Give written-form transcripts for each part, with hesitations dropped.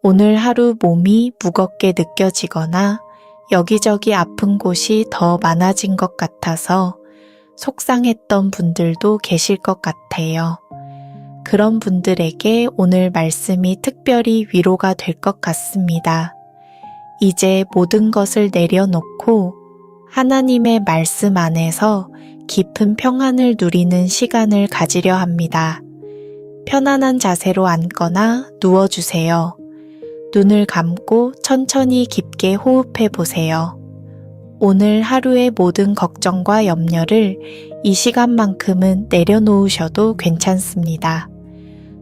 오늘 하루 몸이 무겁게 느껴지거나 여기저기 아픈 곳이 더 많아진 것 같아서 속상했던 분들도 계실 것 같아요. 그런 분들에게 오늘 말씀이 특별히 위로가 될 것 같습니다. 이제 모든 것을 내려놓고 하나님의 말씀 안에서 깊은 평안을 누리는 시간을 가지려 합니다. 편안한 자세로 앉거나 누워주세요. 눈을 감고 천천히 깊게 호흡해 보세요. 오늘 하루의 모든 걱정과 염려를 이 시간만큼은 내려놓으셔도 괜찮습니다.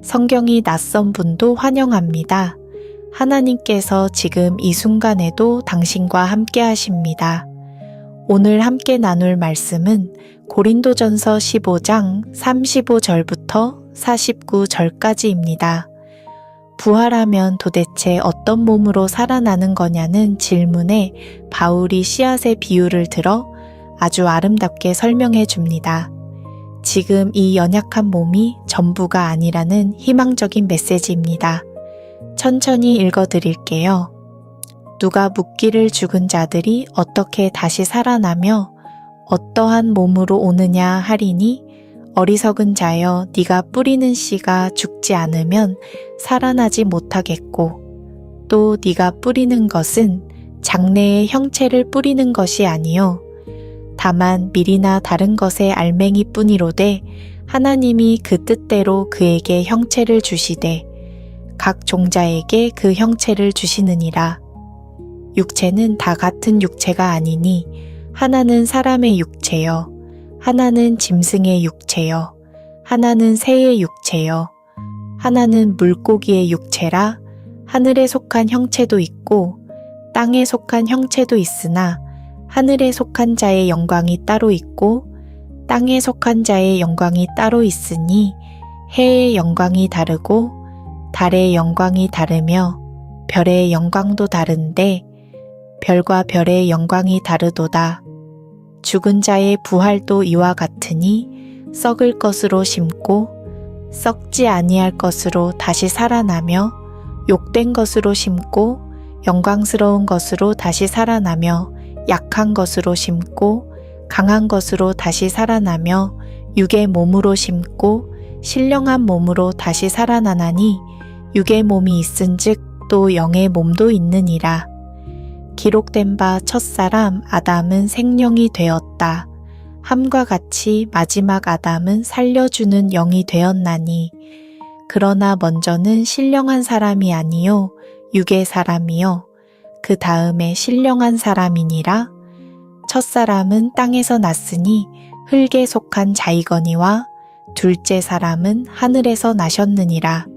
성경이 낯선 분도 환영합니다. 하나님께서 지금 이 순간에도 당신과 함께 하십니다. 오늘 함께 나눌 말씀은 고린도전서 15장 35절부터 49절까지입니다. 부활하면 도대체 어떤 몸으로 살아나는 거냐는 질문에 바울이 씨앗의 비유를 들어 아주 아름답게 설명해 줍니다. 지금 이 연약한 몸이 전부가 아니라는 희망적인 메시지입니다. 천천히 읽어드릴게요. 누가 묻기를 죽은 자들이 어떻게 다시 살아나며 어떠한 몸으로 오느냐 하리니 어리석은 자여 네가 뿌리는 씨가 죽지 않으면 살아나지 못하겠고 또 네가 뿌리는 것은 장래의 형체를 뿌리는 것이 아니요 다만 밀이나 다른 것의 알맹이 뿐이로되 하나님이 그 뜻대로 그에게 형체를 주시되 각 종자에게 그 형체를 주시느니라. 육체는 다 같은 육체가 아니니 하나는 사람의 육체요 하나는 짐승의 육체요 하나는 새의 육체요 하나는 물고기의 육체라. 하늘에 속한 형체도 있고 땅에 속한 형체도 있으나 하늘에 속한 자의 영광이 따로 있고 땅에 속한 자의 영광이 따로 있으니 해의 영광이 다르고 달의 영광이 다르며 별의 영광도 다른데 별과 별의 영광이 다르도다. 죽은 자의 부활도 이와 같으니 썩을 것으로 심고 썩지 아니할 것으로 다시 살아나며 욕된 것으로 심고 영광스러운 것으로 다시 살아나며 약한 것으로 심고 강한 것으로 다시 살아나며 육의 몸으로 심고 신령한 몸으로 다시 살아나나니 육의 몸이 있은즉 또 영의 몸도 있느니라. 기록된 바 첫사람 아담은 생명이 되었다. 함과 같이 마지막 아담은 살려주는 영이 되었나니 그러나 먼저는 신령한 사람이 아니요 육의 사람이요 그 다음에 신령한 사람이니라. 첫사람은 땅에서 났으니 흙에 속한 자이거니와 둘째 사람은 하늘에서 나셨느니라.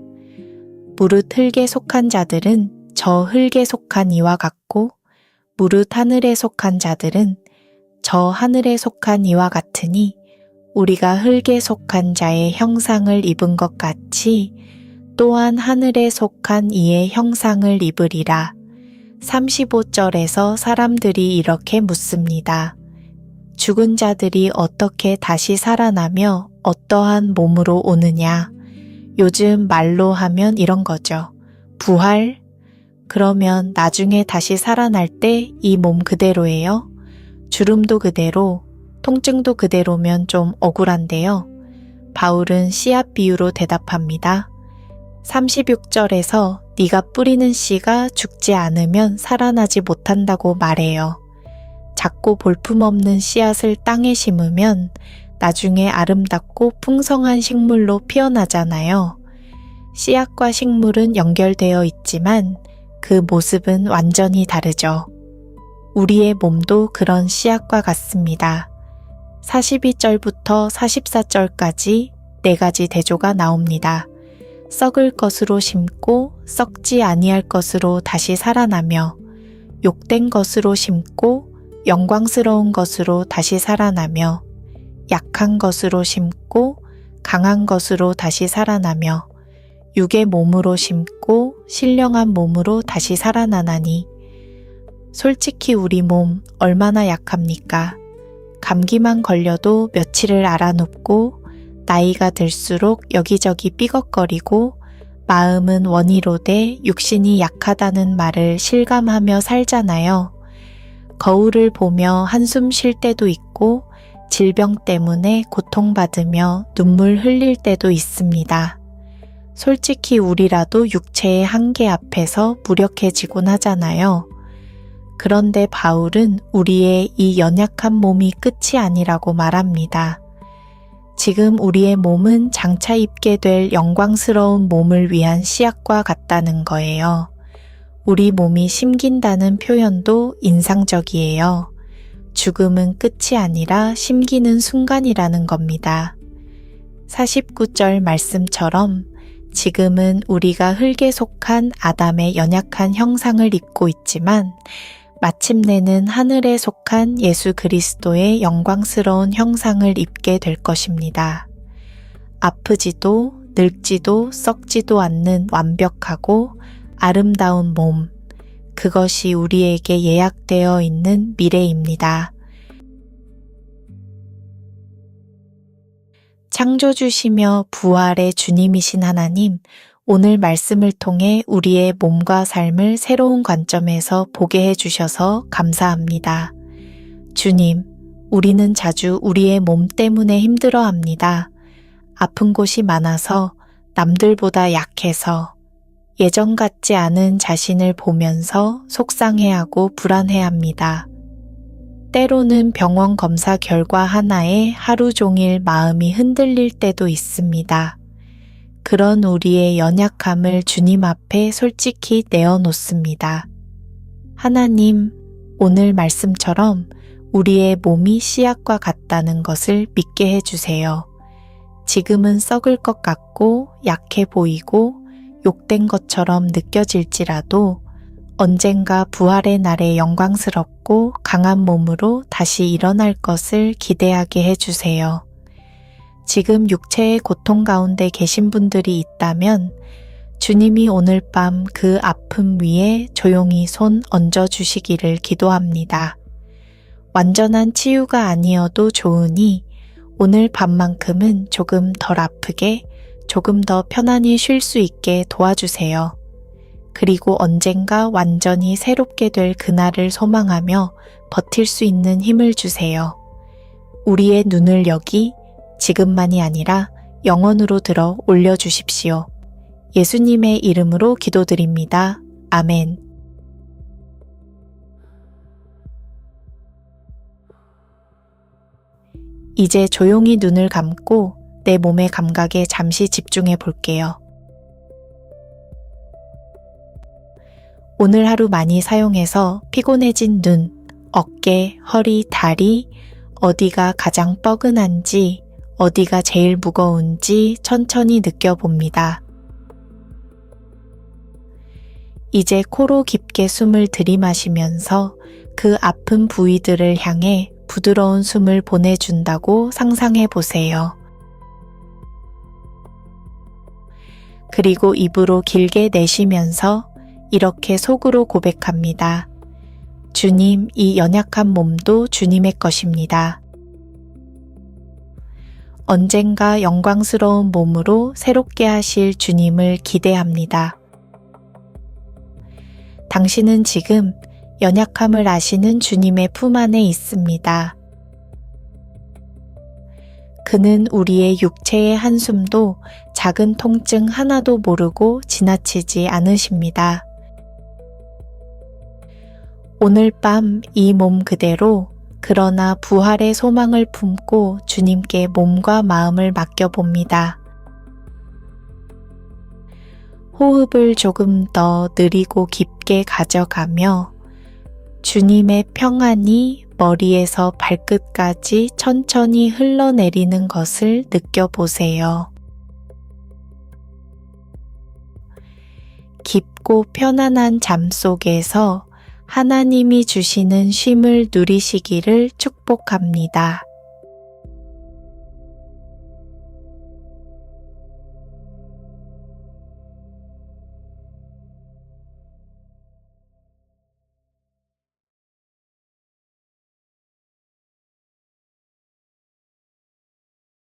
무릇 흙에 속한 자들은 저 흙에 속한 이와 같고 무릇 하늘에 속한 자들은 저 하늘에 속한 이와 같으니 우리가 흙에 속한 자의 형상을 입은 것 같이 또한 하늘에 속한 이의 형상을 입으리라. 35절에서 사람들이 이렇게 묻습니다. 죽은 자들이 어떻게 다시 살아나며 어떠한 몸으로 오느냐? 요즘 말로 하면 이런 거죠. 부활? 그러면 나중에 다시 살아날 때 이 몸 그대로예요? 주름도 그대로, 통증도 그대로면 좀 억울한데요. 바울은 씨앗 비유로 대답합니다. 36절에서 네가 뿌리는 씨가 죽지 않으면 살아나지 못한다고 말해요. 작고 볼품없는 씨앗을 땅에 심으면 나중에 아름답고 풍성한 식물로 피어나잖아요. 씨앗과 식물은 연결되어 있지만 그 모습은 완전히 다르죠. 우리의 몸도 그런 씨앗과 같습니다. 42절부터 44절까지 4가지 대조가 나옵니다. 썩을 것으로 심고 썩지 아니할 것으로 다시 살아나며 욕된 것으로 심고 영광스러운 것으로 다시 살아나며 약한 것으로 심고 강한 것으로 다시 살아나며 육의 몸으로 심고 신령한 몸으로 다시 살아나나니 솔직히 우리 몸 얼마나 약합니까? 감기만 걸려도 며칠을 앓아눕고 나이가 들수록 여기저기 삐걱거리고 마음은 원이로되 육신이 약하다는 말을 실감하며 살잖아요. 거울을 보며 한숨 쉴 때도 있고 질병 때문에 고통받으며 눈물 흘릴 때도 있습니다. 솔직히 우리라도 육체의 한계 앞에서 무력해지곤 하잖아요. 그런데 바울은 우리의 이 연약한 몸이 끝이 아니라고 말합니다. 지금 우리의 몸은 장차 입게 될 영광스러운 몸을 위한 씨앗과 같다는 거예요. 우리 몸이 심긴다는 표현도 인상적이에요. 죽음은 끝이 아니라 심기는 순간이라는 겁니다. 49절 말씀처럼 지금은 우리가 흙에 속한 아담의 연약한 형상을 입고 있지만 마침내는 하늘에 속한 예수 그리스도의 영광스러운 형상을 입게 될 것입니다. 아프지도 늙지도 썩지도 않는 완벽하고 아름다운 몸, 그것이 우리에게 예약되어 있는 미래입니다. 창조주시며 부활의 주님이신 하나님, 오늘 말씀을 통해 우리의 몸과 삶을 새로운 관점에서 보게 해주셔서 감사합니다. 주님, 우리는 자주 우리의 몸 때문에 힘들어합니다. 아픈 곳이 많아서, 남들보다 약해서, 예전 같지 않은 자신을 보면서 속상해하고 불안해합니다. 때로는 병원 검사 결과 하나에 하루 종일 마음이 흔들릴 때도 있습니다. 그런 우리의 연약함을 주님 앞에 솔직히 내어놓습니다. 하나님, 오늘 말씀처럼 우리의 몸이 씨앗과 같다는 것을 믿게 해주세요. 지금은 썩을 것 같고 약해 보이고 욕된 것처럼 느껴질지라도 언젠가 부활의 날에 영광스럽고 강한 몸으로 다시 일어날 것을 기대하게 해주세요. 지금 육체의 고통 가운데 계신 분들이 있다면 주님이 오늘 밤 그 아픔 위에 조용히 손 얹어주시기를 기도합니다. 완전한 치유가 아니어도 좋으니 오늘 밤만큼은 조금 덜 아프게, 조금 더 편안히 쉴 수 있게 도와주세요. 그리고 언젠가 완전히 새롭게 될 그날을 소망하며 버틸 수 있는 힘을 주세요. 우리의 눈을 여기 지금만이 아니라 영원으로 들어 올려주십시오. 예수님의 이름으로 기도드립니다. 아멘. 이제 조용히 눈을 감고 내 몸의 감각에 잠시 집중해 볼게요. 오늘 하루 많이 사용해서 피곤해진 눈, 어깨, 허리, 다리, 어디가 가장 뻐근한지, 어디가 제일 무거운지 천천히 느껴봅니다. 이제 코로 깊게 숨을 들이마시면서 그 아픈 부위들을 향해 부드러운 숨을 보내준다고 상상해 보세요. 그리고 입으로 길게 내쉬면서 이렇게 속으로 고백합니다. 주님, 이 연약한 몸도 주님의 것입니다. 언젠가 영광스러운 몸으로 새롭게 하실 주님을 기대합니다. 당신은 지금 연약함을 아시는 주님의 품 안에 있습니다. 그는 우리의 육체의 한숨도 작은 통증 하나도 모르고 지나치지 않으십니다. 오늘 밤 이 몸 그대로 그러나 부활의 소망을 품고 주님께 몸과 마음을 맡겨봅니다. 호흡을 조금 더 느리고 깊게 가져가며 주님의 평안이 머리에서 발끝까지 천천히 흘러내리는 것을 느껴보세요. 깊고 편안한 잠 속에서 하나님이 주시는 쉼을 누리시기를 축복합니다.